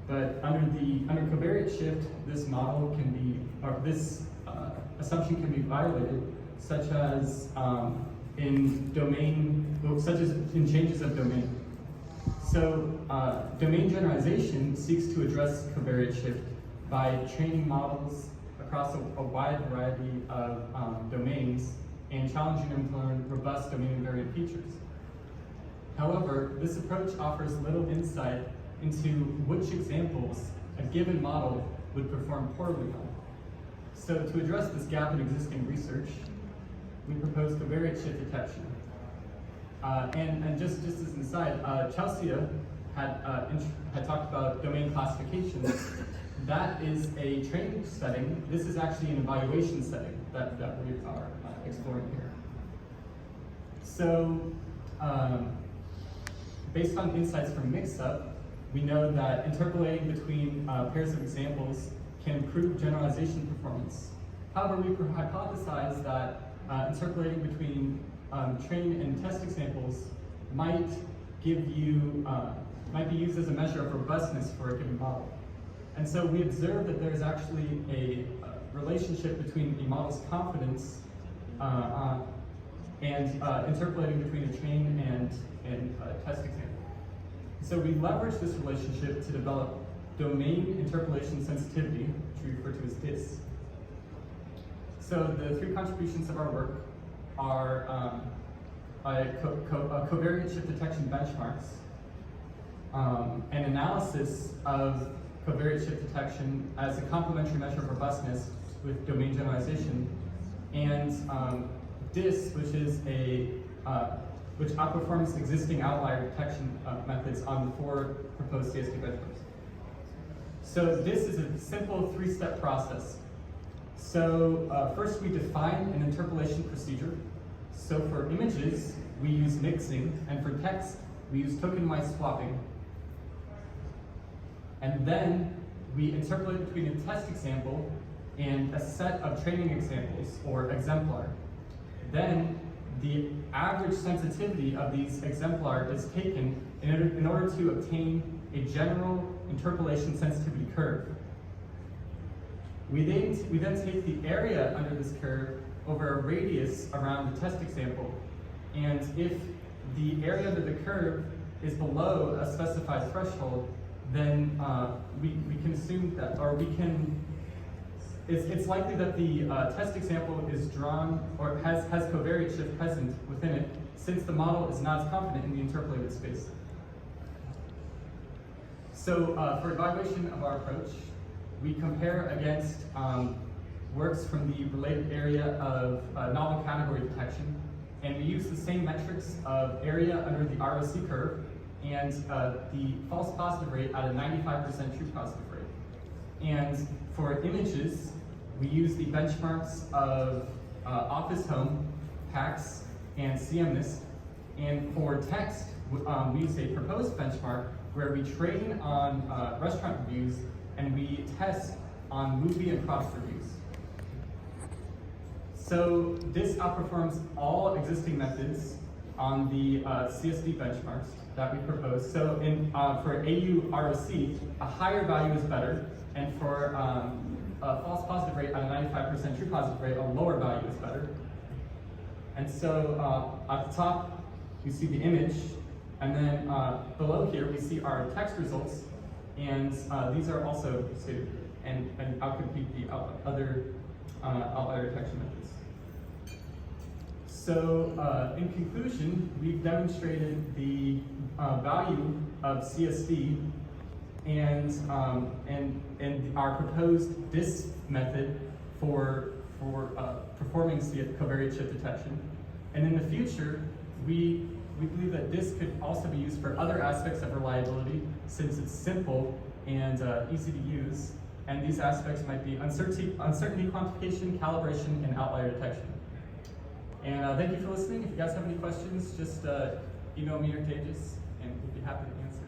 But under covariate shift, this model can be, or this assumption can be violated, such as in changes of domain. So domain generalization seeks to address covariate shift by training models across a wide variety of domains and challenging them to learn robust domain invariant features. However, this approach offers little insight into which examples a given model would perform poorly on. So to address this gap in existing research, we propose covariate shift detection. And just as an aside, Chelsea had talked about domain classification. That is a training setting. This is actually an evaluation setting that we are exploring here. So, based on insights from mix-up, we know that interpolating between pairs of examples can improve generalization performance. However, we hypothesize that interpolating between train and test examples might be used as a measure of robustness for a given model. And so we observe that there's actually a relationship between a model's confidence and interpolating between a train and a test example. So we leverage this relationship to develop domain interpolation sensitivity, which we refer to as DIS. So the three contributions of our work are covariate shift detection benchmarks, an analysis of covariate shift detection as a complementary measure of robustness with domain generalization, and DIS, which outperforms existing outlier detection methods on the 4 proposed CSD benchmarks. So DIS is a simple 3-step process. So first we define an interpolation procedure. So for images, we use mixing, and for text, we use token-wise swapping. And then we interpolate between a test example and a set of training examples, or exemplar. Then the average sensitivity of these exemplar is taken in order to obtain a general interpolation sensitivity curve. We then take the area under this curve over a radius around the test example, and if the area under the curve is below a specified threshold, then we can assume that, or it's likely that the test example is drawn or has covariate shift present within it, since the model is not as confident in the interpolated space. So for evaluation of our approach, we compare against works from the related area of novel category detection, and we use the same metrics of area under the ROC curve and the false positive rate at a 95% true positive rate. And for images, we use the benchmarks of Office Home, PAX, and CMNIST. And for text, we use a proposed benchmark where we train on restaurant reviews and we test on movie and product reviews. So this outperforms all existing methods on the CSD benchmarks that we propose. So for AU ROC, a higher value is better, and for a false positive rate at a 95% true positive rate, a lower value is better. And so at the top, we see the image, and then below here, we see our text results, and these are also stated and outcompete the other outlier detection methods. So in conclusion, we've demonstrated the value of CSD and our proposed DIS method for performing covariate shift detection. And in the future, we believe that DIS could also be used for other aspects of reliability, since it's simple and easy to use. And these aspects might be uncertainty quantification, calibration, and outlier detection. And thank you for listening. If you guys have any questions, just email me or Tejas, and we'll be happy to answer.